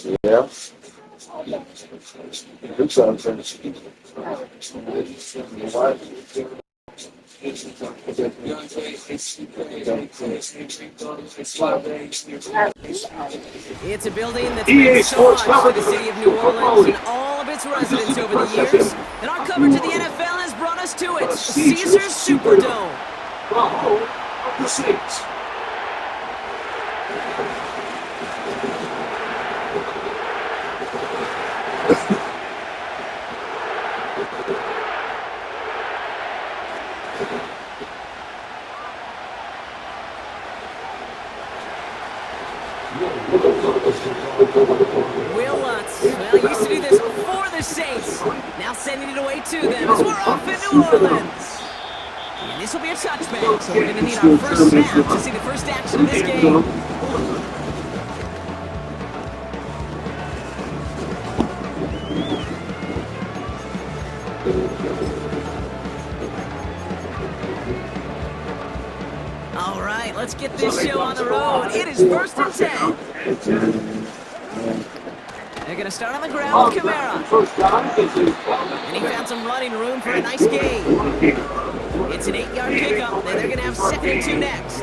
Yeah. Do something. It's a building that's meant EA so Sports much to the Coverage. city of New Orleans and all of its residents over the years. And our coverage of the NFL has brought us to it, Caesars Superdome. The home of the Saints. Will Lutz, well, used to do this for the Saints. Now sending it away to them as we're off in New Orleans. And this will be a touchback, so we're going to need our first snap to see the first action of this game. All right, let's get this show on the road. It is 1st and 10. They're going to start on the ground with Kamara. And he found some running room for a nice gain. It's an 8-yard pickup, and they're going to have 2nd and 2 next.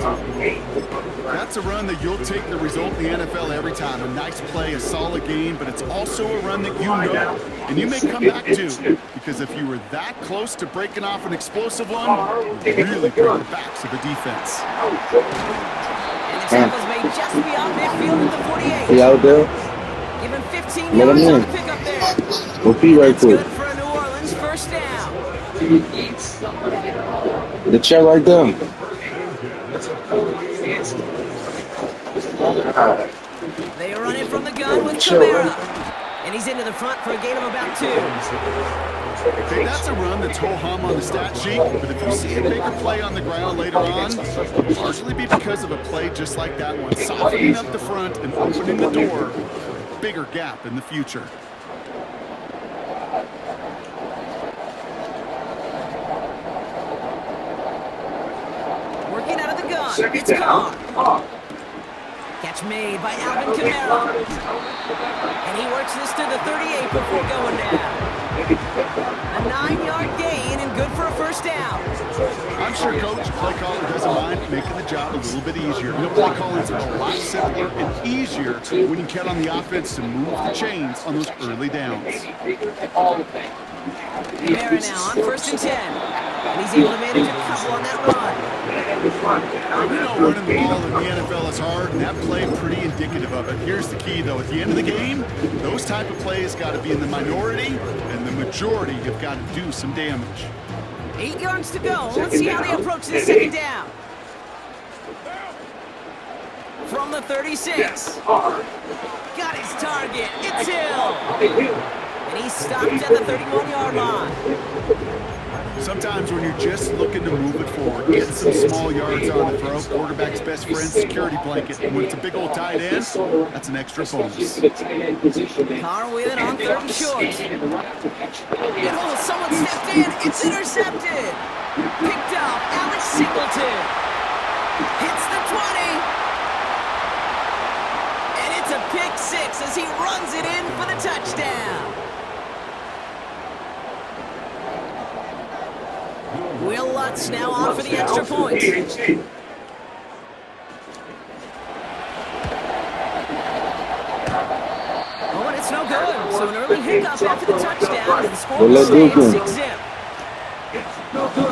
That's a run that you'll take the result in the NFL every time. A nice play, a solid game, but it's also a run that you know. And you may come back to, because if you were that close to breaking off an explosive one, you really break the backs of the defense. And the tackle's made just beyond midfield at the 48. He out there? Give him 15 Let him yards on in. the pickup there. We'll be right That's good quick. for a New Orleans first down. The chair right there. They run it from the gun with Kamara. And he's into the front for a gain of about 2. Okay, that's a run that's ho-hum on the stat sheet, but if you see a bigger play on the ground later on, it'll largely be because of a play just like that one, softening up the front and opening the door, bigger gap in the future. Working out of the gun. It's Carr. Catch made by Alvin Kamara. And he works this to the 38 before going down. A 9-yard gain and good for a first down. I'm sure Coach play caller doesn't mind making the job a little bit easier. No play calling's a lot simpler and easier when you count on the offense to move the chains on those early downs. Kamara now on 1st and 10. And he's able to manage a couple on that run. We know running the ball in the NFL is hard, and that play pretty indicative of it. Here's the key, though. At the end of the game, those type of plays got to be in the minority, and the majority have got to do some damage. 8 yards to go. Let's see how they approach this 2nd down. From the 36. Got his target. It's Hill. And he's stopped at the 31-yard line. Sometimes when you're just looking to move it forward, get some small yards on the throw, quarterback's best friend, security blanket. And when it's a big old tight end, that's an extra bonus. Carr with it on 3rd and short. Oh, someone stepped in. It's intercepted. Picked up. Alex Singleton. Hits the 20. And it's a pick 6 as he runs it in for the touchdown. Will Lutz now on for the extra point. Oh, and it's no good. So an early hiccup after the touchdown. And the score will stay at 6-zip.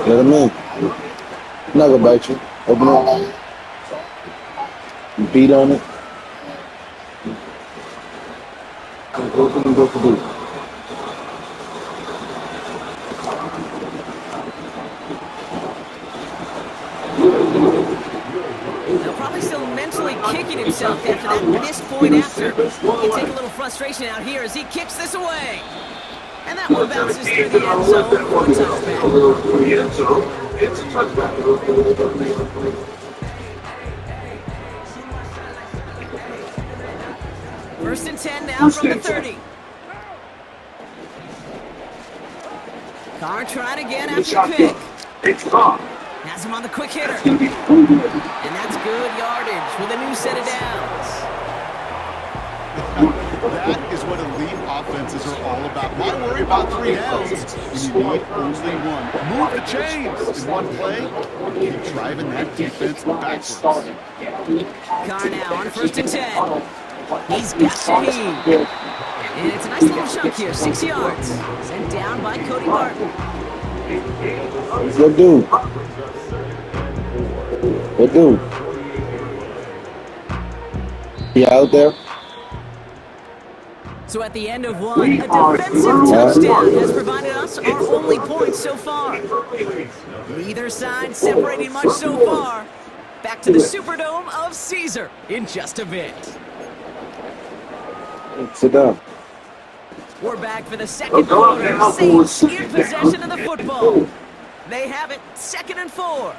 Let him in. I'm not gonna bite you. Open up. Beat on it. Go for boot. They'll probably still mentally kicking himself after that missed point after. He can take a little frustration out here as he kicks this away. And that one bounces through the end zone for a touchback. First and 10 now from the 30. Carr trying again after the pick. Has him on the quick hitter. And that's good yardage with a new set of downs. That is what elite offenses are all about. Why worry about 3 downs when you need only one? Move the chains in one play and keep driving that defense backwards. Carr now on 1st and 10. He's got Shaheed. And it's a nice little chunk here, 6 yards. Sent down by Cody Barton. Good dude. Good dude. He out there? So at the end of one, a defensive touchdown has provided us our only points so far. Neither side separating much so far. Back to the Superdome of Caesar in just a bit. Sit down. We're back for the second quarter. Saints in possession of the football. They have it, 2nd and 4.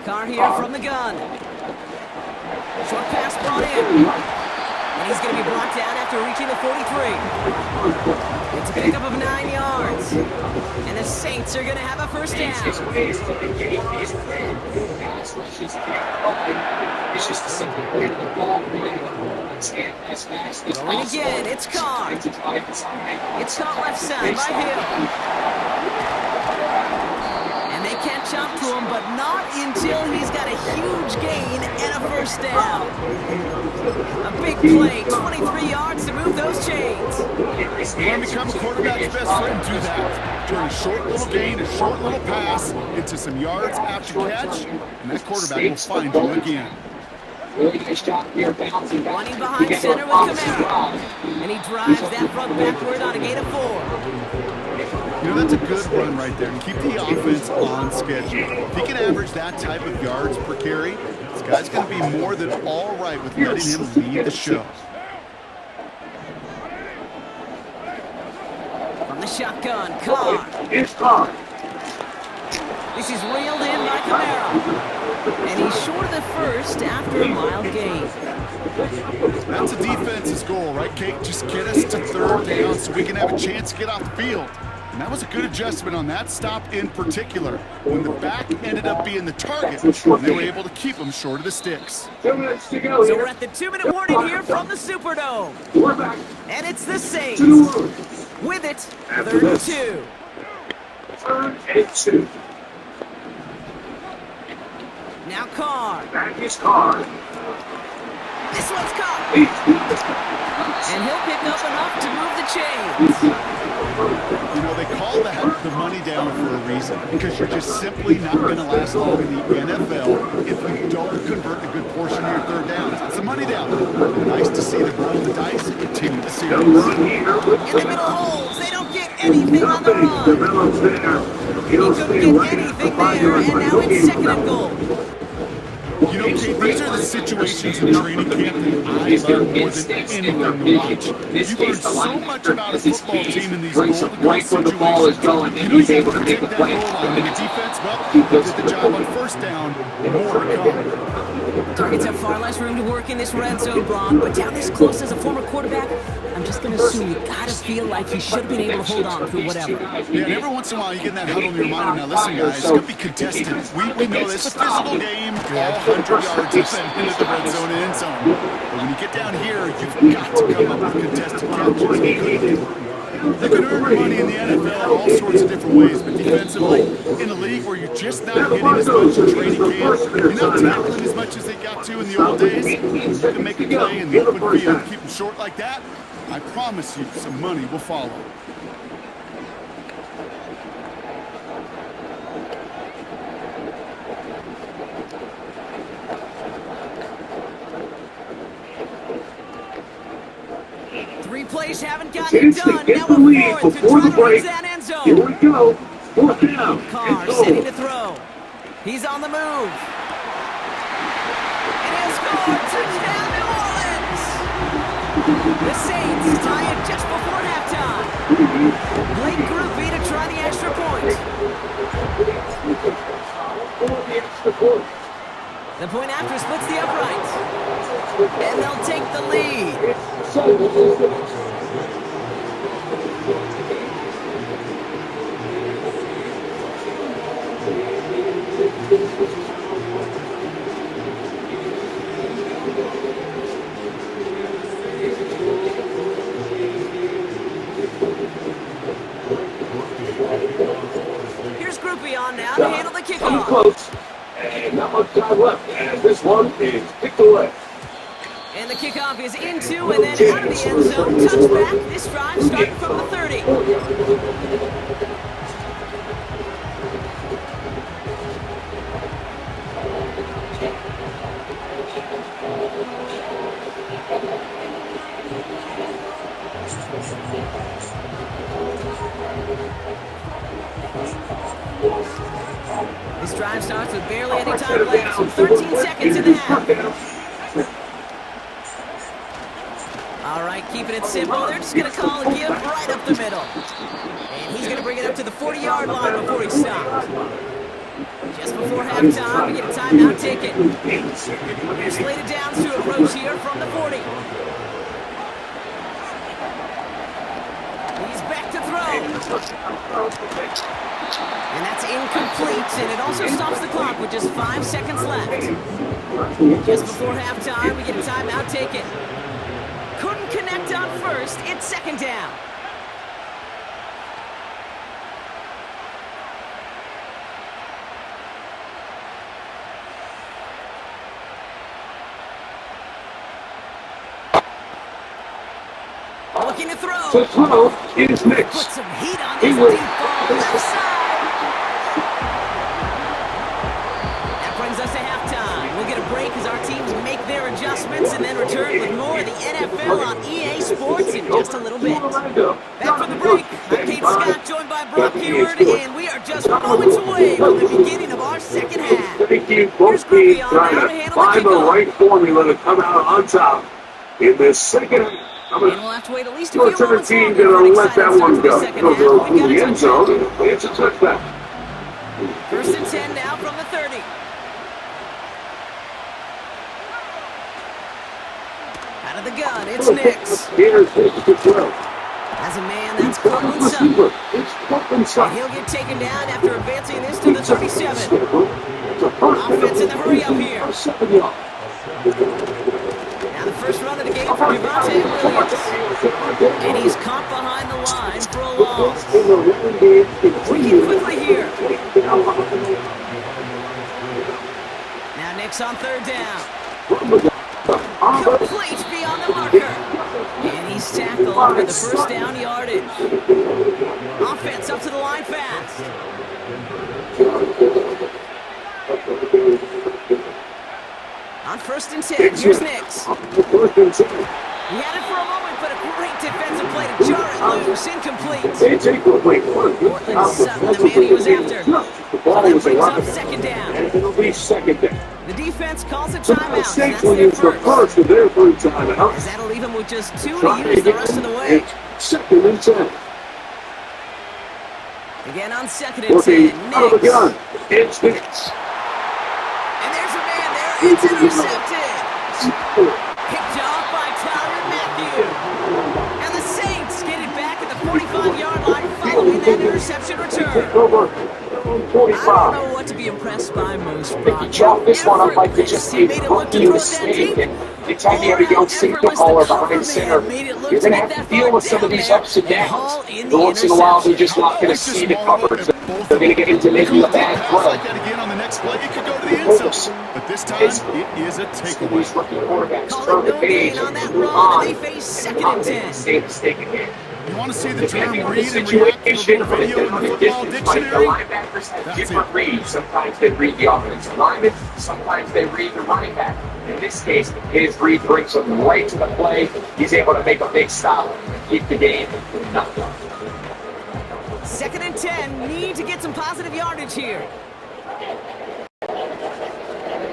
Carr here from the gun. Short pass brought in. And he's going to be brought down after reaching the 43. It's a pickup of 9 yards. And the Saints are going to have a first down. Going again, it's Carr. It's caught left side by Hill. And they can't jump to him, but not until he's got a huge gain and a first down. A big play, 23 yards to move those chains. You want to become a quarterback's best friend, do that. Turn a short little gain, a short little pass into some yards after catch, and that quarterback will find you again. Running behind center with Camara. And he drives that front backward on a gain of 4. You know, that's a good run right there to keep the offense on schedule. If he can average that type of yards per carry, this guy's going to be more than all right with letting him lead the show. From the shotgun, Carr. This is reeled in by Camara. And he's short of the first after a mild gain. That's a defense's goal, right, Kate? Just get us to 3rd down so we can have a chance to get off the field. And that was a good adjustment on that stop in particular, when the back ended up being the target, and they were able to keep him short of the sticks. So we're at the 2-minute warning here from the Superdome. And it's the Saints. With it, 3rd and 2. 3rd and 2. Now Carr. Back is Carr. This one's caught. And he'll pick up enough to move the chains. You know, they call that the money down for a reason, because you're just simply not going to last long in the NFL if you don't convert a good portion of your 3rd downs. It's a money down. Nice to see them roll the dice and continue the series. In the middle holes, they don't get anything on the run. He couldn't get anything there, and now it's 2nd and goal. You know, Kate, these are the situations in training camp that I love more than anything to watch. You learn so much about a football team in these goal-to-goal situations. You know, you're able to take that goal line, and the defense, well, did the job on 1st down, more to come. Targets have far less room to work in this red zone block, but down this close as a former quarterback, I'm just going to assume you got to feel like he should have been able to hold on through whatever. Yeah, and every once in a while you get in that huddle in your mind, now listen guys, it's going to be contested. We know this is a physical game, all 100 yards into the red zone and end zone. But when you get down here, you've got to come up with contested catches. You can earn money in the NFL all sorts of different ways, but defensively, in a league where you're just not getting as much in training camp, you're not tackling as much as they got to in the old days, you can make a play in the open field, keep them short like that, I promise you some money will follow. Three plays haven't gotten it done. Now a 4th to try to reach that end zone. Here we go. 4th down. Carr setting to throw. He's on the move. And he'll score. Touchdown, New Orleans. The Saints tie it just before halftime. Late groupie to try the extra point. The point after splits the uprights. And they'll take the lead. close. And not much time left. And this one is kicked away. And the kickoff is into and then out of the end zone. Touchback. This drive starting from the 30. This drive starts with barely any time left, so 13 seconds in the half. All right, keeping it simple. They're just going to call a give right up the middle. And he's going to bring it up to the 40-yard line before he stops. Just before halftime, we get a timeout ticket. They're slated down to approach here from the 40. He's back to throw. And that's incomplete, and it also stops the clock with just 5 seconds left. Just before halftime, we get a timeout ticket. Couldn't connect on first. It's second down. Looking to throw. To throw is Put mixed. some heat on this deep ball left side. That brings us to halftime. We'll get a break as our teams make their adjustments and then return with more of the NFL on EA Sports in just a little bit. Back from the break, I'm Kate Scott, joined by Brock Heward, and we are just moments away from the beginning of our second half. Both teams trying to find the right formula to come out on top in this second half. And we'll have to wait at least a few Your moments team longer for gonna an let that exciting one start to the go. second Goes half. We've got over the a end touchdown. zone. It's a touchback. First and 10 now from the 30. Out of the gun, it's Nix. Here's the throw. As a man, that's Courtland Sutton. It's Courtland And Sutton. he'll get taken down after advancing this to the 37. It's a first Offense in the hurry up here. 7 yards. Now the first run of the game for Devontae Williams. And he's caught behind the line for a loss. Working quickly here. Now Nix on third down. Complete beyond the marker. And he's tackled for the first down yardage. Offense up to the line fast. On first and 10, here's Nix. He had it for a moment, but a great defensive play to jar it loose. Incomplete. It's incomplete. Portland Sutton, the man he was after. So that brings up second down. And it'll be second down. The defense calls a timeout. And that's Essentially, their it's the first. first of their three timeouts. As that'll leave him with just 2 to use the rest of the way. Second and 10. Again on second and Working 10. out of the Nix. gun. It's Nix. And there's a man there. It's intercepted. Picked off by Tyler Matthew. And the Saints get it back at the 45-yard line following that interception return. Over I don't 45. know what to be impressed by most, If Brock. you chalk this one up like it's just He a made it look to rookie throw it that mistake, deep. and anytime you have a young signal caller behind center, you're going to have to deal with some of these ups and downs. But once in a while, they're just not going to see the coverage. They're going to get into making a bad Pass throw. like that again on the next play, it could go to the end zone. But this time, it is a takeaway. These rookie quarterbacks Call turn it the no page gain on and that move run, on. and they face second Not and make 10. the same mistake again. You want to see the term Depending on the read and react from a situation, little video in the football distance, like the dictionary? linebackers have That's different it. reads. Sometimes they read the offensive lineman, sometimes they read the running back. In this case, his read brings him right to the play. He's able to make a big stop and keep the game nothing. Second and 10. Need to get some positive yardage here.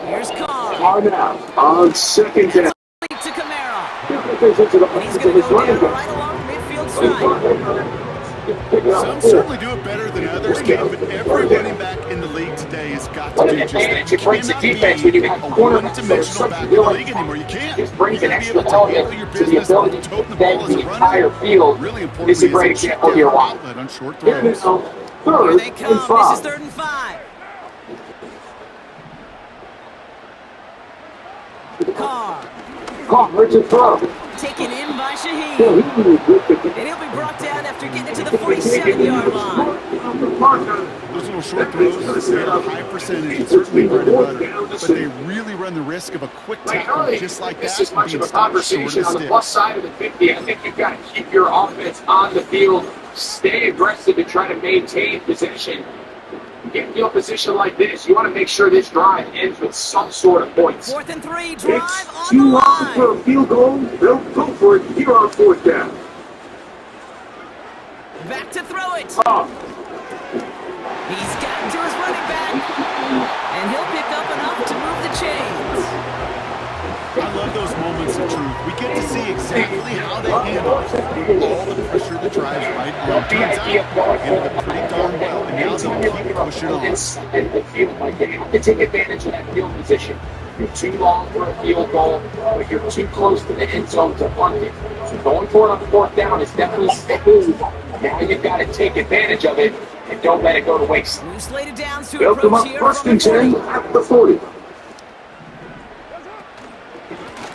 Here's Carr. Hard now on second down. Lead to Kamara. And And he's going to go down right along the midfield stripe. Some certainly do it better than others, Ken, but every running back in the league today has got to What do an just that. advantage You it brings the cannot be defense when you have a cornerbacks that are one-dimensional such back in the willing league anymore. You can't. Just brings You an got to be extra able to handle element your to the business, ability tote to the ball bend as the a entire runner. field. Really This important is a great example of your watch. outlet on short Here throws. Here third they and come. This is 5. third and 5. Carr. Carr to throw. Taken in by Shaheed. And he'll be brought down after getting it to the 47-yard line. Those little short throws, they're a high percentage, and certainly bread and butter, but they really run the risk of a quick tackle just like This that is much being of a stopped short conversation of on the the plus sticks. side of the 50. I think you've got to keep your offense on the field, stay aggressive, and try to maintain possession. Get in a position like this, you want to make sure this drive ends with some sort of points. 4th and 3, drive It's on the too long for line. a field goal. They'll go for it here on 4th down. Back to throw it. Up. He's gotten to his running back. And he'll pick up enough to move the chains. I love those moments of truth. We get to see exactly how they handle all the pressure that drives right on. Turns out, they handled it pretty darn well, and now they'll keep pushing on. Inside the field, like they have to take advantage of that field position. You're too long for a field goal, but you're too close to the end zone to punt it. So going for it on the 4th down is definitely a move. Now you've got to take advantage of it and don't let it go to waste. New slated downs to They'll come approach up here 1st from and the 10 40. at the 40.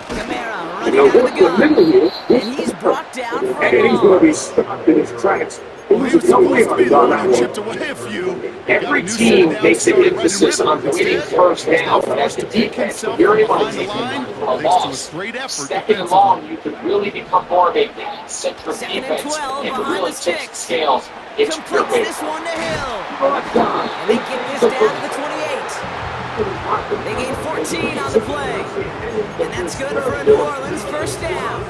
Camara running They'll out of work the the middle gun. here. And he's brought down for And a he's going to be loss. stopped in his tracks. Well, he was No way supposed to be the on one that who one. chipped away a few. Every Got a new team set down, makes an started right in emphasis rhythm. on winning Instead, first he's down, now but as forced a to pick defense, himself if you're from able to behind the take line, a thanks to a loss, great effort 2nd and defensively. long, you can really become more of a central 2nd and defense 12 and behind really the tip sticks. scales. It's your Completes way. this one to Hill. And they get this down to the 28. They gain 14 on the play. And that's good for a New Orleans 1st down.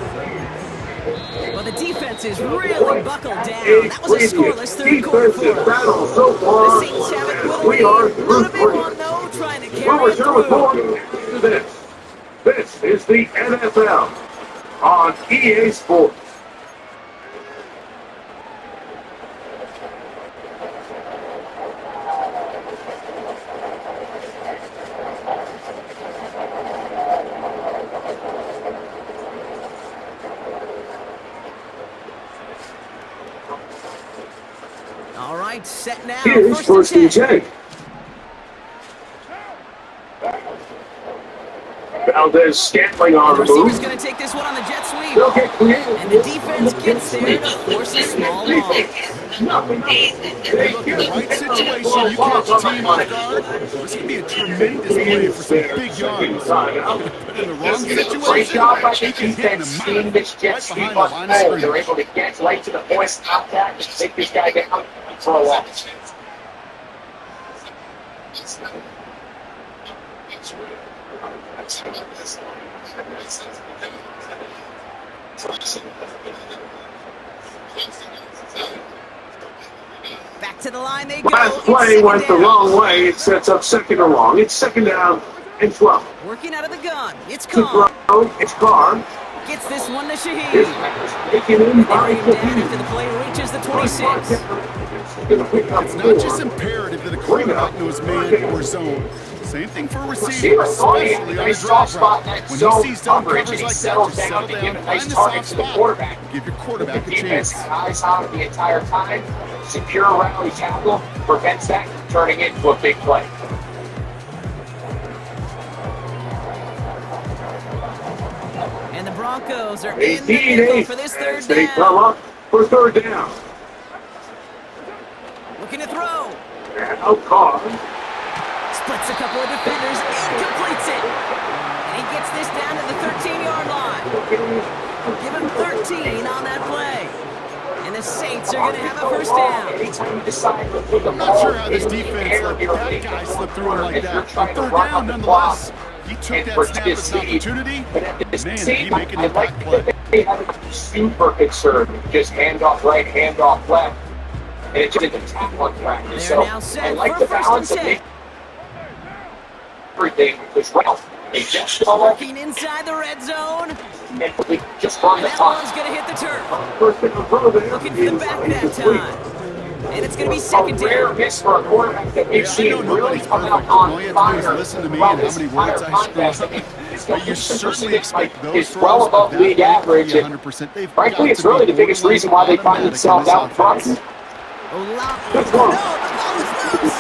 Well, the defense is really buckled down. That was a scoreless 3rd quarter for Defensive us. battle so The far. Saints have it with a We are lead. through Not a big 3. one, though, trying to Well, carry we're it still through. recording to this. This is the NFL on EA Sports. All right, set now. Here's 1st and 10. Valdez Scantling on The the receiver's move. going to take this one on the jet sweep. They'll get creative. And the defense gets there to force a small loss. Look, in the right situation, you catch a team off guard, this could be a tremendous play for some big yards. But in the wrong Great situation, job by the he can hit in defense a seeing mile this jet right sweep behind the line of unfold. They're scrimmage. able to get right to the point, contact, and take this guy down for a loss. Back to the line they go. Last It's play 2nd went the down. wrong way. It sets up 2nd and long. It's 2nd down and 12. Working out of the gun. It's To Carr. throw, it's Carr. Gets this one to His Shaheed. taken in They by bring him down after Shaheed. the play reaches the 26. It's not just imperative that a quarterback knows man or zone. Same thing for a receiver, especially on a Nice draw soft spot in route. that When zone he sees zone coverage, coverage and he like that, settles just down settle to give down, a nice find the target soft to the spot, quarterback. give your quarterback a Defense chance. eyes on it the entire time. Secure rally tackle prevents that from turning into a big play. And the Broncos are in the 18 vehicle 8. for this 3rd They come down. up for 3rd down. Looking to throw. Now Carr. Splits a couple of defenders and completes it. And he gets this down to the 13-yard line. Give him 13 on that play. And the Saints are going to have a 1st down. Anytime you decide to put the I'm not sure ball how this in the defense air, let you're that making guy a slip through him like if you're that. trying to 3rd run down up the nonetheless. clock He took and that for snap his as an speed. opportunity. But at the Man, same did he time, make an I like impact play. that they haven't been super concerned. Just hand off right, hand off left. And it's just a tackle practice. They're So now set I like for the 1st and balance of 10. everything as well. They just follow Working inside the red zone. and we just run the That clock. one's going to hit the turf. First down throw there. Looking for the back that time. And it's going to be A 2nd rare down. miss for a quarterback that we've Yeah, I seen know really nobody's come out perfect. All you on have to do is fire. listen to me throughout and how this many entire words I contest. screw up. I mean, his But you completion certainly percentage expect those is throws well of above that league weight to average. be And 100%. They've frankly, got it's to be really the biggest borderline reason why they find automatic in themselves this out front. offense. Oh, no, Good the one. ball is loose.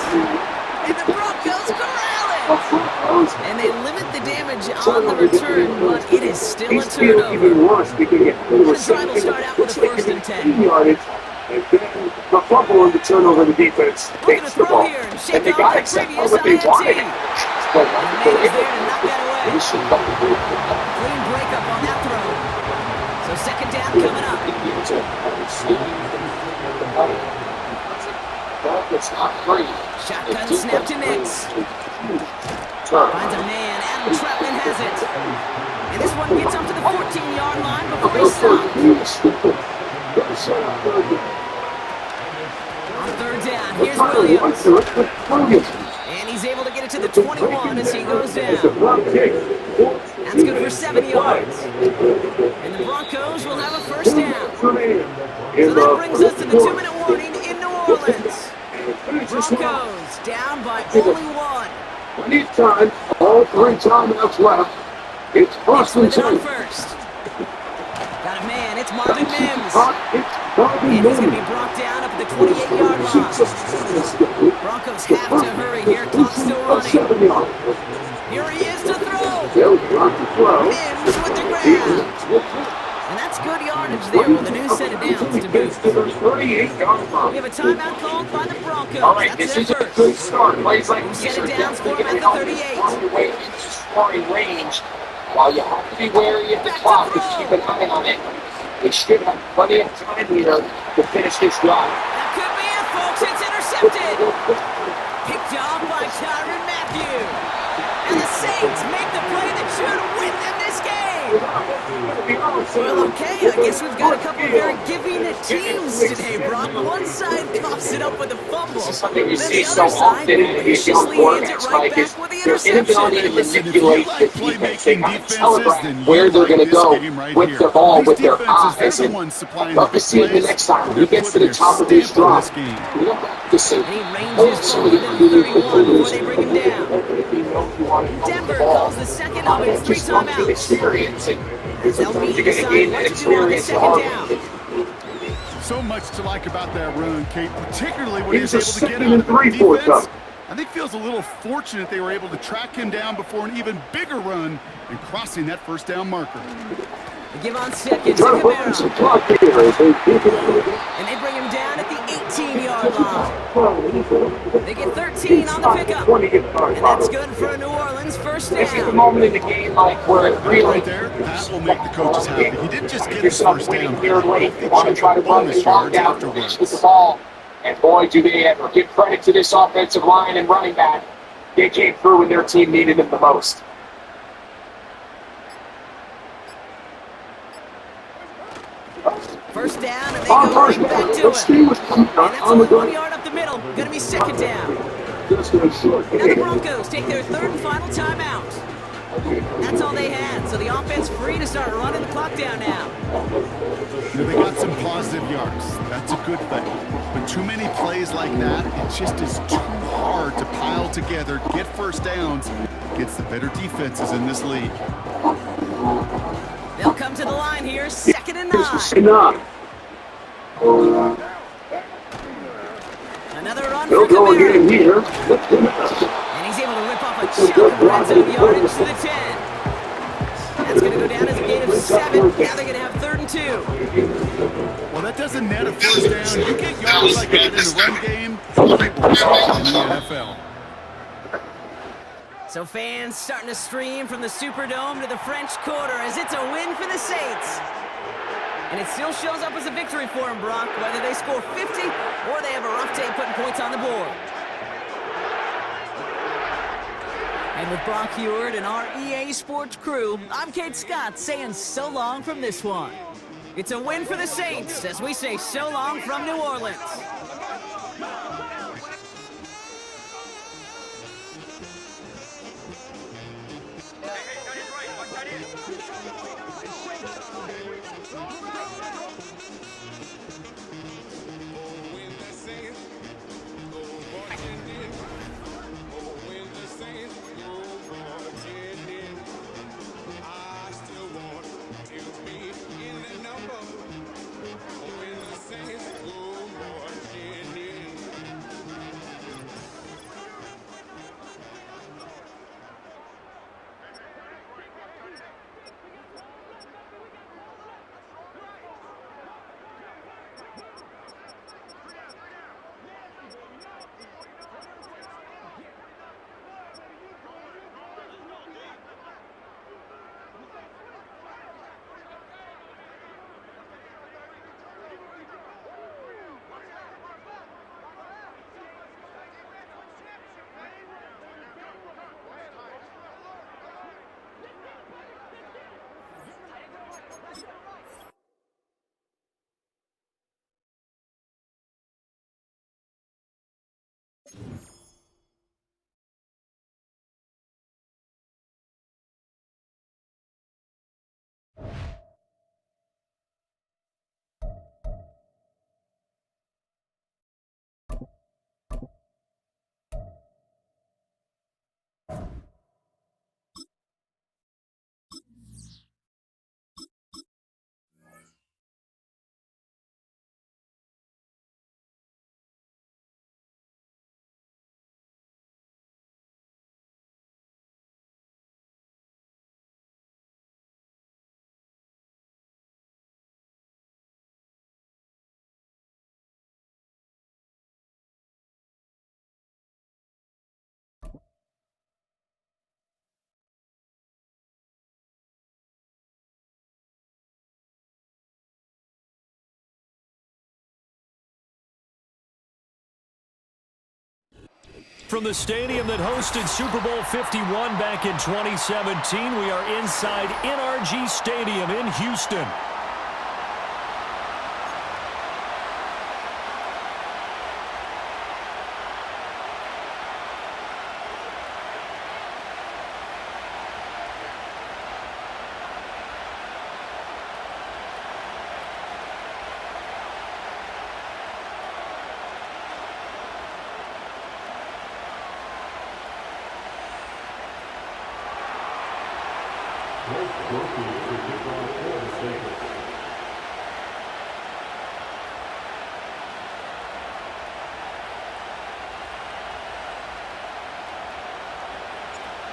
And the Broncos corral it. And they limit the damage on the return, but it is still a He's feeling even turnover. worse because it The was drive will start out with a 1st and 10. yardage. And then the fumble and the turnover, the defense Looking to takes the throw ball. here and And shake they off got that exactly previous what they INT. wanted. And May's there to knock that away. Clean breakup on that throw. So 2nd down coming up. It's not free. Shotgun snap to Nix. Finds a man. Adam Troutman has it. And this one gets up to the 14-yard line before he's stopped. On 3rd down, here's Williams. And he's able to get it to the 21 as he goes down. That's good for 7 yards. And the Broncos will have a 1st down. So that brings us to the 2-minute warning in New Orleans. Broncos down by only 1. Anytime, all 3 timeouts left. It's first and With it on 10. 1st. Got a man, it's Marvin Mims. It's Marvin And he's going to be Mims. brought down up at the 28-yard line. Broncos have to hurry here. Clock's still running. 7 yards. Here he is to throw. They'll start to throw. Mims with the grab. And that's good yardage there with a new set of downs to boot. 38-yard line. We have a timeout called by the Broncos. All right, That's this their is a first. good start. Plays like We'll these set are it down definitely for him going at to the help 38. you find your way into scoring range. While you have to be wary of the Back to clock, throw. just keep an eye on it. They should have plenty of time here to finish this drive. That could be it, folks. It's intercepted. Picked off by Tyrann Mathieu. And the Saints make the play that should win them this game. Well, okay, I guess we've got a couple of very giving teams today, Brock. One side coughs it up with a fumble. This is something you Then see the so other side often in these young viciously hands it quarterbacks, right Mike, is back with the their inability interception. to Listen, if you manipulate like the defense. They playmaking got to defenses, telegraph then where you they're like going to this go game right with here. the ball, These with their defenses, they're eyes. the And ones supplying I'd love the to see it the plays. next time They're he gets to putting the their top of his stamp on drop. this game. We don't have to see. And he ranges forward to the 31 before they bring him down. Denver calls the second of its 3 timeouts. Experience and They'll be you're going to decide gain what that to do on the experience. 2nd down. So much to like about that run, Kate, particularly when he was He's able a to get 2nd out and of the 3 for defense. us. I think feels a little fortunate they were able to track him down before an even bigger run and crossing that 1st down marker. They give on 2nd to Trying to put some Camara. clock here as they keep it. And they bring him down at the 18-yard line. They get 13 on the pickup. 20-yard And that's good for a New Orleans 1st This is the down. moment in the game, like where it really Right there, that will make the coaches happy. He didn't just get his yourself 1st winning down. here late. He You want to try to run bonus the ball yards down, afterwards. finish with the ball. And boy, do they ever. Give credit to this offensive line and running back. They came through when their team needed them the most. First down, and they go right back to him. And that's only 1 yard up the middle. Going to be 2nd down. Now the Broncos take their 3rd and final timeout. That's all they had, so the offense free to start running the clock down now. You know, they got some positive yards. That's a good thing. But too many plays like that, it just is too hard to pile together, get 1st downs against the better defenses in this league. They'll come to the line here, 2nd and 9. Enough. Another run They'll for go again Camara. here. And he's able to rip off a chunk of red zone yardage to the 10. That's going to go down as a gain of 7. Now they're going to have 3rd and 2. Well, that doesn't net a 1st down. You get yards like that in the run game, people in the NFL. So fans starting to stream from the Superdome to the French Quarter as it's a win for the Saints. And it still shows up as a victory for them, Brock, whether they score 50 or they have a rough day putting points on the board. And with Brock Heward and our EA Sports crew, I'm Kate Scott saying so long from this one. It's a win for the Saints as we say so long from New Orleans. From the stadium that hosted Super Bowl 51 back in 2017, we are inside NRG Stadium in Houston.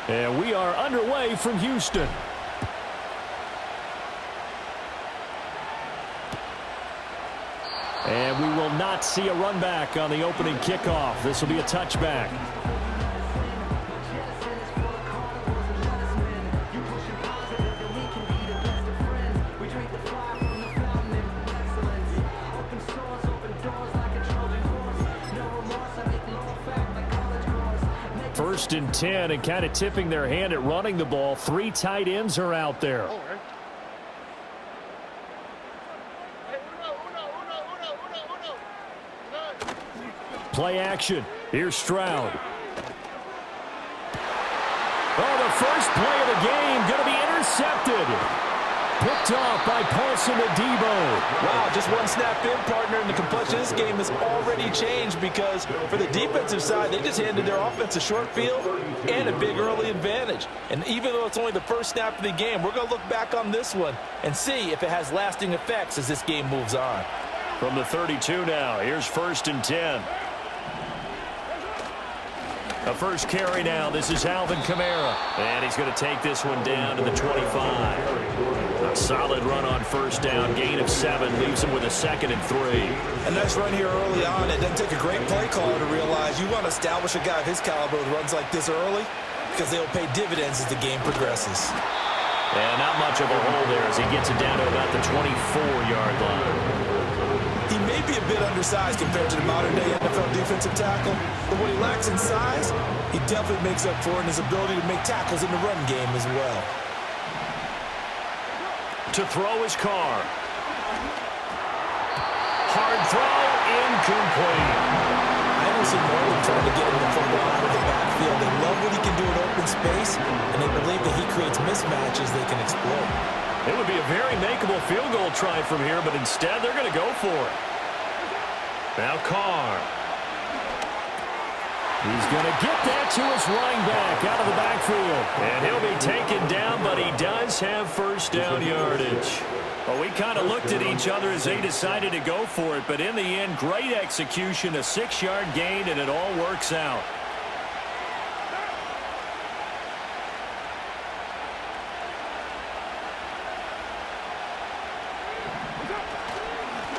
And we are underway from Houston. And we will not see a run back on the opening kickoff. This will be a touchback. First and 10, and kind of tipping their hand at running the ball. 3 tight ends are out there. Play action. Here's Stroud. Oh, the first play of the game going to be intercepted. Picked off by Paulson Adebo. Wow, just one snap in, partner, and the complexion of this game has already changed because for the defensive side, they just handed their offense a short field and a big early advantage. And even though it's only the first snap of the game, we're going to look back on this one and see if it has lasting effects as this game moves on. From the 32 now, here's first and 10. The first carry now, this is Alvin Kamara. And he's going to take this one down to the 25. A solid run on first down, gain of 7, leaves him with a 2nd and 3. A nice run here early on. It doesn't take a great play caller to realize you want to establish a guy of his caliber who runs like this early because they'll pay dividends as the game progresses. And not much of a hole there as he gets it down to about the 24-yard line. He may be a bit undersized compared to the modern-day NFL defensive tackle, but what he lacks in size, he definitely makes up for in his ability to make tackles in the run game as well. To throw his car. Hard throw, incomplete. I don't see more than trying to get him the football out of the backfield. They love what he can do in open space, and they believe that he creates mismatches they can exploit. It would be a very makeable field goal try from here, but instead they're going to go for it. Now Carr. He's going to get that to his running back out of the backfield. And he'll be taken down, but he does have first down yardage. Well, we kind of looked at each other as they decided to go for it, but in the end, great execution, a 6-yard gain, and it all works out.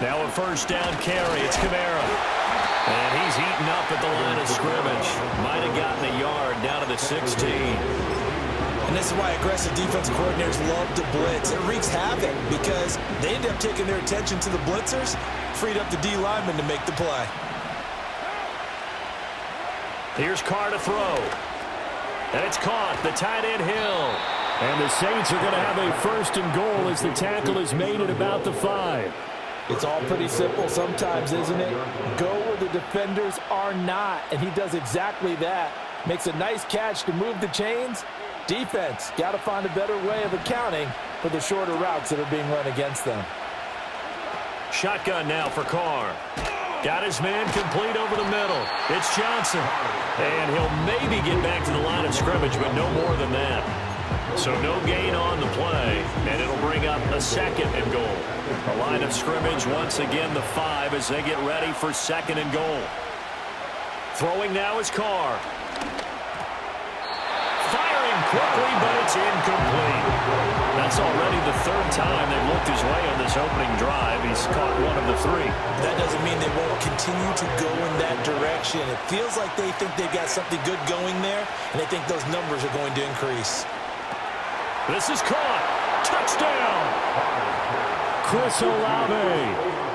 Now a first down carry. It's Kamara. And he's eaten up at the line of scrimmage. Might have gotten a yard down to the 16. And this is why aggressive defensive coordinators love to blitz. It wreaks havoc because they end up taking their attention to the blitzers, freed up the D lineman to make the play. Here's Carr to throw. And it's caught. The tight end Hill. And the Saints are going to have a first and goal as the tackle is made at about the 5. It's all pretty simple sometimes, isn't it? Go where the defenders are not, and he does exactly that. Makes a nice catch to move the chains. Defense, got to find a better way of accounting for the shorter routes that are being run against them. Shotgun now for Carr. Got his man complete over the middle. It's Johnson. And he'll maybe get back to the line of scrimmage, but no more than that. So no gain on the play, and it'll bring up a 2nd and goal. The line of scrimmage, once again, the 5 as they get ready for 2nd and goal. Throwing now is Carr. Firing quickly, but it's incomplete. That's already the 3rd time they've looked his way on this opening drive. He's caught 1 of the 3. That doesn't mean they won't continue to go in that direction. It feels like they think they've got something good going there, and they think those numbers are going to increase. This is caught. Touchdown. Chris Olave.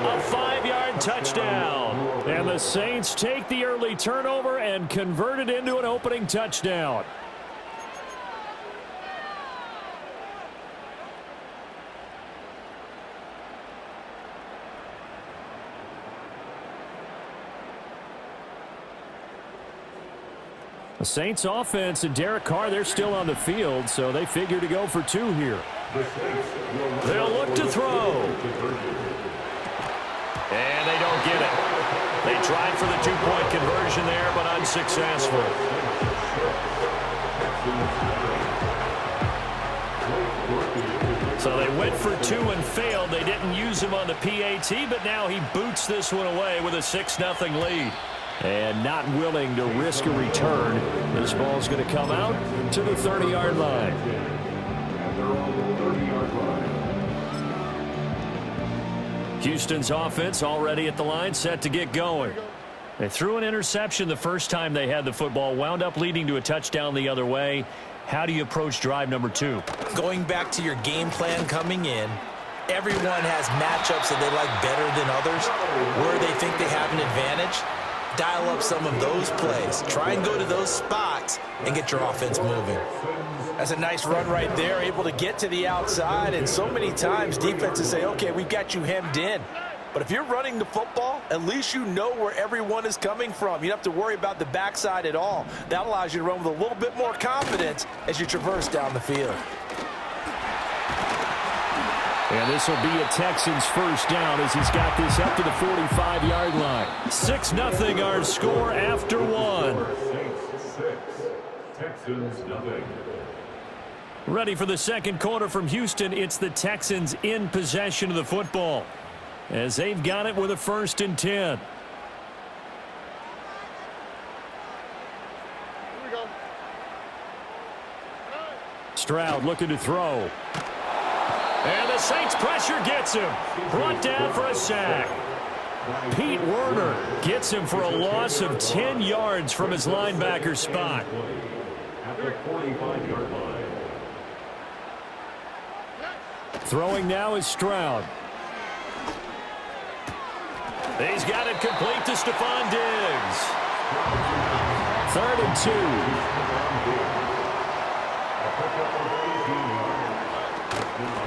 A 5-yard and touchdown. And the Saints take the early turnover and convert it into an opening touchdown. The Saints offense and Derek Carr, they're still on the field, so they figure to go for 2 here. They'll look to throw. And they don't get it. They tried for the 2-point conversion there, but unsuccessful. So they went for 2 and failed. They didn't use him on the PAT, but now he boots this one away with a 6-0 lead. And not willing to risk a return. This ball's going to come out to the 30-yard line. Houston's offense already at the line, set to get going. They threw an interception the first time they had the football, wound up leading to a touchdown the other way. How do you approach drive number 2? Going back to your game plan coming in, everyone has matchups that they like better than others, where they think they have an advantage. Dial up some of those plays. Try and go to those spots and get your offense moving. That's a nice run right there, able to get to the outside. And so many times defenses say, okay, we've got you hemmed in. But if you're running the football, at least you know where everyone is coming from. You don't have to worry about the backside at all. That allows you to run with a little bit more confidence as you traverse down the field. And this will be a Texans first down as he's got this up to the 45-yard line. 6-0 our score after 1. Ready for the second quarter from Houston. It's the Texans in possession of the football as they've got it with a 1st and 10. Stroud looking to throw. And the Saints pressure gets him. Brought down for a sack. Pete Werner gets him for a loss of 10 yards from his linebacker spot. Throwing now is Stroud. He's got it complete to Stephon Diggs. 3rd and 2.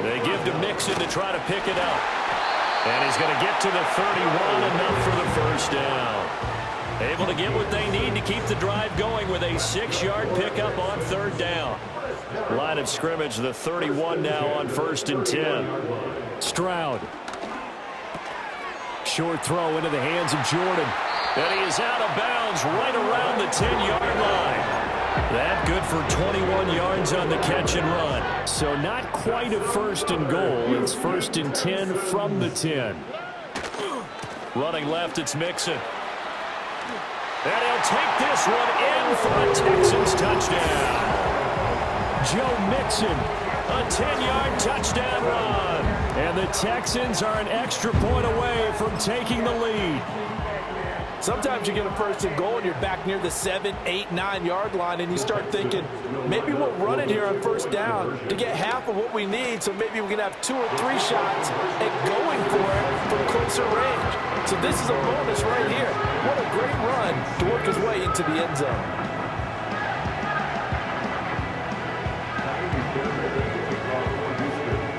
They give to Mixon to try to pick it up. And he's going to get to the 31, enough for the first down. Able to get what they need to keep the drive going with a 6-yard pickup on 3rd down. Line of scrimmage, the 31 now on 1st and 10. Stroud. Short throw into the hands of Jordan. And he is out of bounds right around the 10-yard line. That good for 21 yards on the catch and run. So not quite a 1st and goal. It's 1st and 10 from the 10. Running left, it's Mixon. And he'll take this one in for a Texans touchdown. Joe Mixon, a 10-yard touchdown run. And the Texans are an extra point away from taking the lead. Sometimes you get a 1st and goal and you're back near the 7, 8, 9-yard line and you start thinking, maybe we'll run it here on 1st down to get half of what we need, so maybe we can have 2 or 3 shots at going for it from closer range. So this is a bonus right here. What a great run to work his way into the end zone.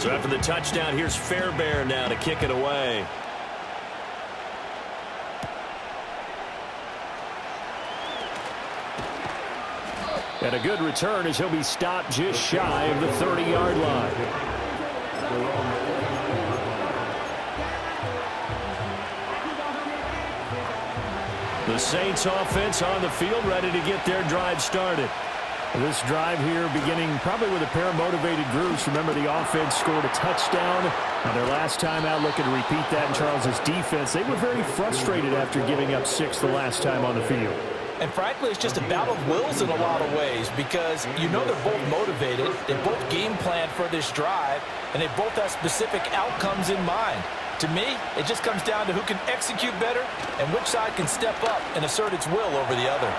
So after the touchdown, here's Fairbairn now to kick it away. And a good return as he'll be stopped just shy of the 30-yard line. The Saints offense on the field, ready to get their drive started. This drive here beginning probably with a pair of motivated groups. Remember, the offense scored a touchdown. Now their last time out, looking to repeat that in Charles's defense. They were very frustrated after giving up 6 the last time on the field. And frankly, it's just a battle of wills in a lot of ways because you know they're both motivated, they both game plan for this drive, and they both have specific outcomes in mind. To me, it just comes down to who can execute better and which side can step up and assert its will over the other.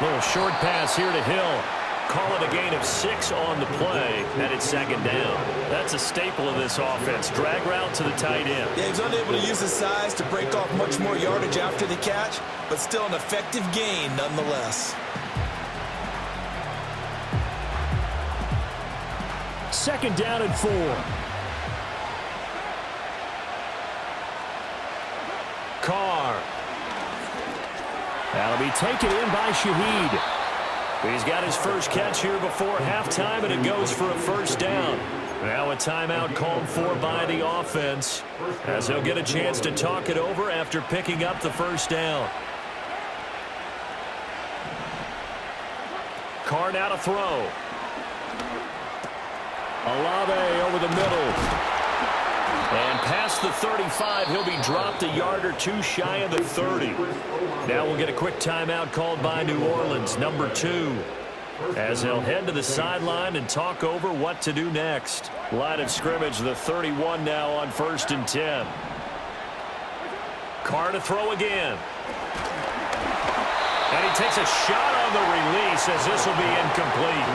Little short pass here to Hill. Call it a gain of 6 on the play, and it's second down. That's a staple of this offense. Drag route to the tight end. Yeah, he's unable to use his size to break off much more yardage after the catch, but still an effective gain nonetheless. Second down and 4. Carr. That'll be taken in by Shaheed. He's got his first catch here before halftime, and it goes for a first down. Now a timeout called for by the offense, as they'll get a chance to talk it over after picking up the first down. Carr now to throw. Olave over the middle. And past the 35, he'll be dropped a yard or two shy of the 30. Now we'll get a quick timeout called by New Orleans, number 2, as they'll head to the sideline and talk over what to do next. Line of scrimmage, the 31 now on 1st and 10. Carr to throw again. And he takes a shot on the release as this will be incomplete.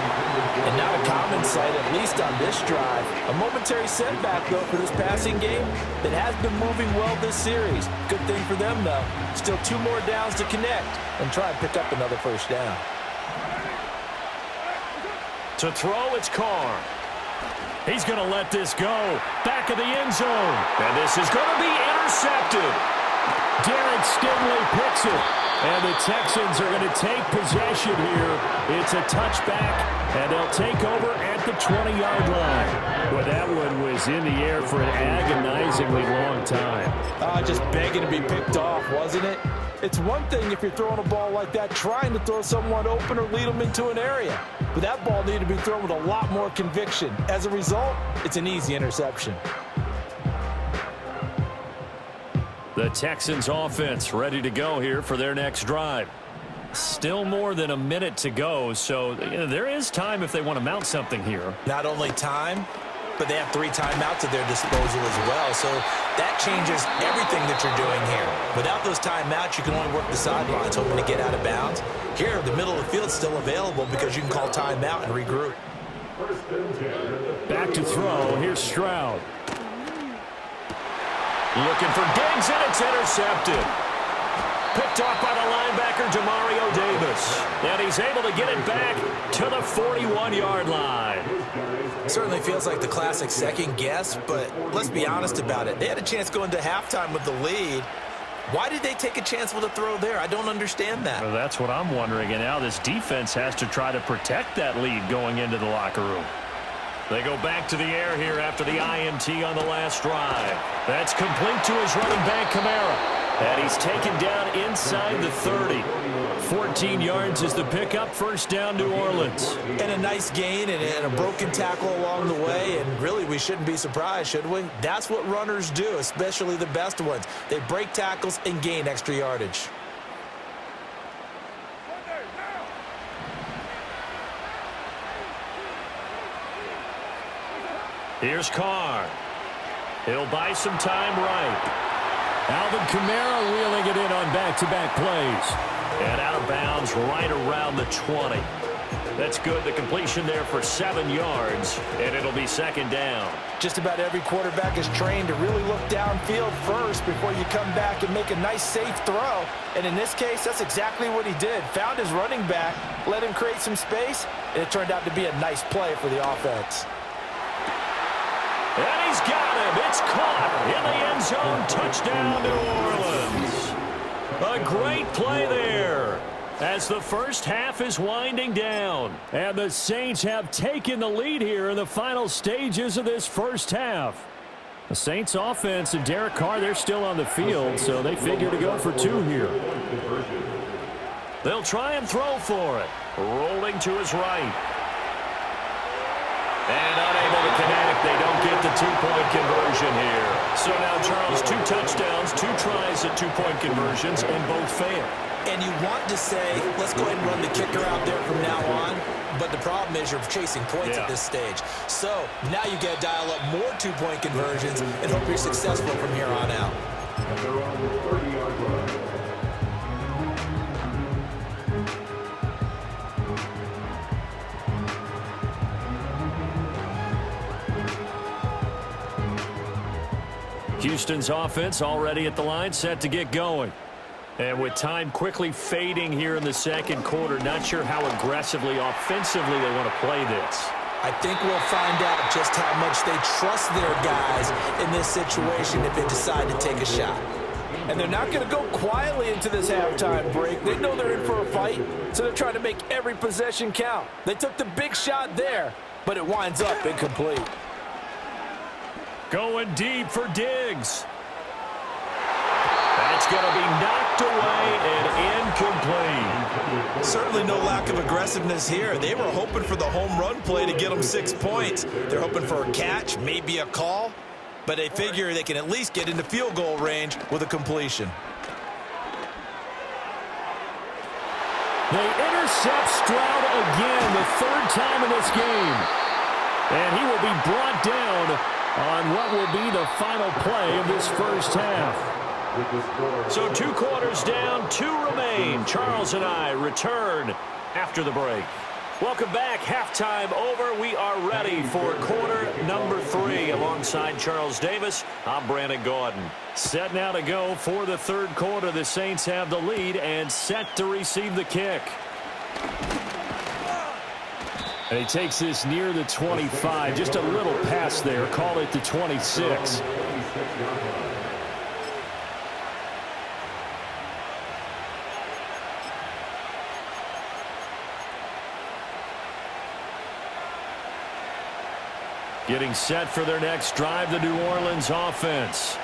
And not a common sight, at least on this drive. A momentary setback, though, for this passing game that has been moving well this series. Good thing for them, though. Still 2 more downs to connect and try and pick up another first down. To throw, it's Carr. He's going to let this go. Back of the end zone. And this is going to be intercepted. Derek Stingley picks it. And the Texans are going to take possession here. It's a touchback, and they'll take over at the 20-yard line. Well, that one was in the air for an agonizingly long time. Just begging to be picked off, wasn't it? It's one thing if you're throwing a ball like that, trying to throw someone open or lead them into an area. But that ball needed to be thrown with a lot more conviction. As a result, it's an easy interception. The Texans offense ready to go here for their next drive. Still more than a minute to go, so there is time if they want to mount something here. Not only time, but they have 3 timeouts at their disposal as well, so that changes everything that you're doing here. Without those timeouts, you can only work the sidelines, hoping to get out of bounds. Here, the middle of the field is still available because you can call timeout and regroup. Back to throw. Here's Stroud. Looking for Diggs, and it's intercepted. Picked off by the linebacker, Demario Davis. And he's able to get it back to the 41-yard line. Certainly feels like the classic second guess, but let's be honest about it. They had a chance going to halftime with the lead. Why did they take a chance with a throw there? I don't understand that. Well, that's what I'm wondering. And now this defense has to try to protect that lead going into the locker room. They go back to the air here after the INT on the last drive. That's complete to his running back, Kamara. And he's taken down inside the 30. 14 yards is the pickup. First down, New Orleans. And a nice gain and a broken tackle along the way. And really, we shouldn't be surprised, should we? That's what runners do, especially the best ones. They break tackles and gain extra yardage. Here's Carr. He'll buy some time right. Alvin Kamara wheeling it in on back-to-back plays. And out of bounds right around the 20. That's good. The completion there for 7 yards, and it'll be second down. Just about every quarterback is trained to really look downfield first before you come back and make a nice, safe throw. And in this case, that's exactly what he did. Found his running back, let him create some space, and it turned out to be a nice play for the offense. And he's got him. It's caught in the end zone. Touchdown, New Orleans. A great play there as the first half is winding down. And the Saints have taken the lead here in the final stages of this first half. The Saints offense and Derek Carr, they're still on the field, so they figure to go for 2 here. They'll try and throw for it. Rolling to his right. And unable to connect. They don't get the 2-point conversion here. So now, Charles, 2 touchdowns, 2 tries at 2-point conversions, and both fail. And you want to say, let's go ahead and run the kicker out there from now on. But the problem is you're chasing points at this stage. So now you got to dial up more 2-point conversions and hope you're successful from here on out. Houston's offense already at the line, set to get going. And with time quickly fading here in the second quarter, not sure how aggressively, offensively they want to play this. I think we'll find out just how much they trust their guys in this situation if they decide to take a shot. And they're not going to go quietly into this halftime break. They know they're in for a fight, so they're trying to make every possession count. They took the big shot there, but it winds up incomplete. Going deep for Diggs. That's going to be knocked away and incomplete. Certainly no lack of aggressiveness here. They were hoping for the home run play to get them 6 points. They're hoping for a catch, maybe a call, but they figure they can at least get into field goal range with a completion. They intercept Stroud again, the third time in this game. And he will be brought down on what will be the final play of this first half. So 2 quarters down, 2 remain. Charles and I return after the break. Welcome back. Halftime over. We are ready for quarter number 3. Alongside Charles Davis, I'm Brandon Gordon. Set now to go for the third quarter. The Saints have the lead and set to receive the kick. And he takes this near the 25. Just a little pass there. Call it the 26. Getting set for their next drive, the New Orleans offense.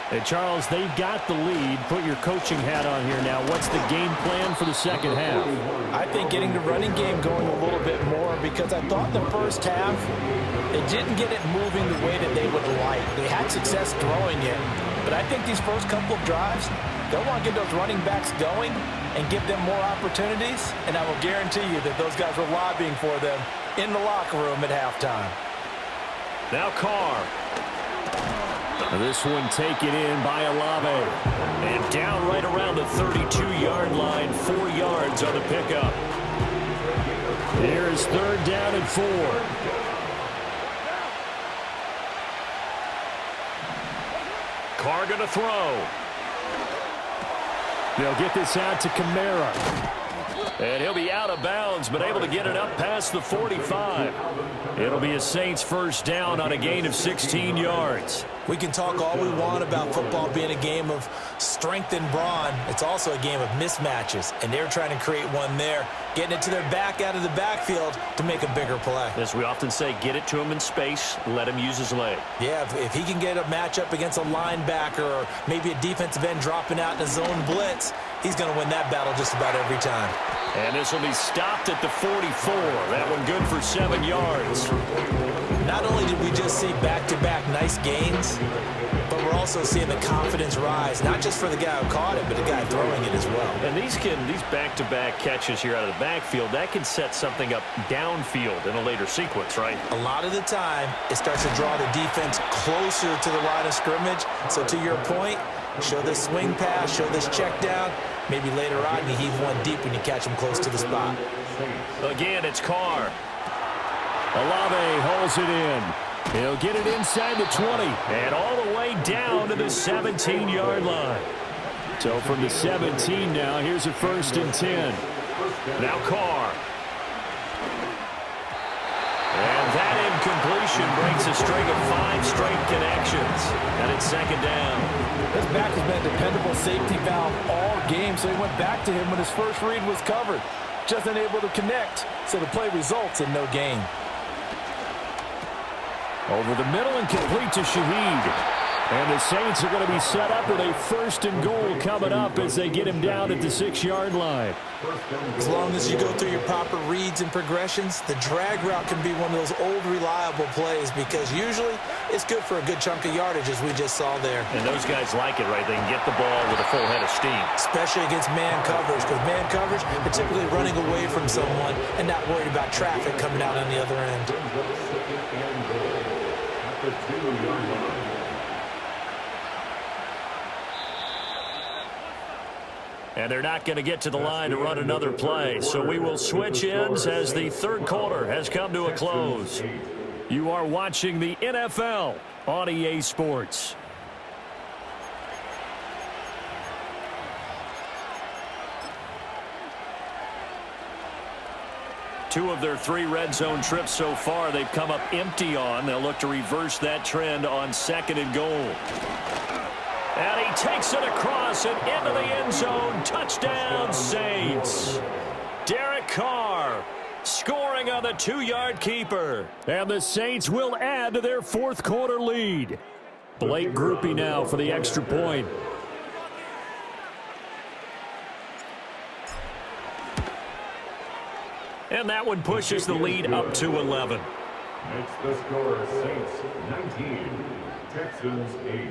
Hey, Charles, they've got the lead. Put your coaching hat on here now. What's the game plan for the second half? I think getting the running game going a little bit more, because I thought the first half, they didn't get it moving the way that they would like. They had success throwing it, but I think these first couple of drives, they'll want to get those running backs going and give them more opportunities, and I will guarantee you that those guys were lobbying for them in the locker room at halftime. Now Carr. This one taken in by Olave. And down right around the 32-yard line, 4 yards on the pickup. Here is 3rd down and 4. Carr going to throw. They'll get this out to Kamara. And he'll be out of bounds, but able to get it up past the 45. It'll be a Saints first down on a gain of 16 yards. We can talk all we want about football being a game of strength and brawn. It's also a game of mismatches, and they're trying to create one there, getting it to their back out of the backfield to make a bigger play. As we often say, get it to him in space, let him use his leg. Yeah, if he can get a matchup against a linebacker or maybe a defensive end dropping out in a zone blitz, he's going to win that battle just about every time. And this will be stopped at the 44. That one good for 7 yards. Not only did we just see back-to-back nice gains, but we're also seeing the confidence rise, not just for the guy who caught it, but the guy throwing it as well. And these back-to-back catches here out of the backfield, that can set something up downfield in a later sequence, right? A lot of the time, it starts to draw the defense closer to the line of scrimmage. So to your point, show this swing pass, show this check down. Maybe later on you heave one deep when you catch him close to the spot. Again, it's Carr. Olave holds it in. He'll get it inside the 20 and all the way down to the 17-yard line. So from the 17 now, here's a 1st and 10. Now Carr. And that incompletion breaks a string of 5 straight connections. And it's 2nd down. This back has been a dependable safety valve all game, so he went back to him when his first read was covered. Just unable to connect, so the play results in no gain. Over the middle and complete to Shaheed. And the Saints are going to be set up with a 1st and goal coming up as they get him down at the 6-yard line. As long as you go through your proper reads and progressions, the drag route can be one of those old reliable plays because usually it's good for a good chunk of yardage as we just saw there. And those guys like it, right? They can get the ball with a full head of steam. Especially against man coverage, because man coverage, they're typically running away from someone and not worried about traffic coming out on the other end. And they're not going to get to the line to run another play. So we will switch ends as the third quarter has come to a close. You are watching the NFL on EA Sports. 2 of their 3 red zone trips so far, they've come up empty on. They'll look to reverse that trend on 2nd and goal. And he takes it across and into the end zone. Touchdown, Saints. Derek Carr scoring on the 2-yard keeper. And the Saints will add to their 4th quarter lead. Blake Grupe now for the extra point. And that one pushes the lead up to 11. Makes the score Saints 19, Texans 8.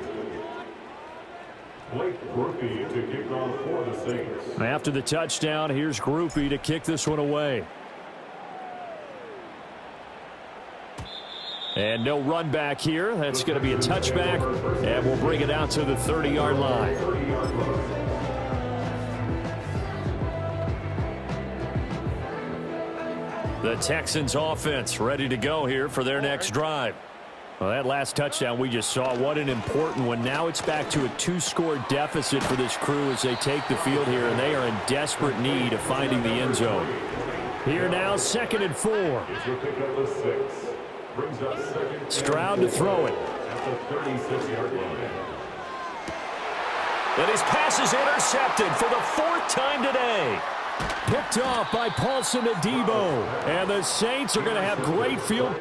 Blake Grupe to kick off for the Saints. After the touchdown, here's Grupe to kick this one away. And no run back here. That's going to be a touchback, and we'll bring it out to the 30-yard line. The Texans offense ready to go here for their next drive. Well, that last touchdown we just saw, what an important one. Now it's back to a 2-score deficit for this crew as they take the field here, and they are in desperate need of finding the end zone. Here now, 2nd and 4. Stroud to throw it. And his pass is intercepted for the 4th time today. Picked off by Paulson Adebo. And the Saints are going to have great field.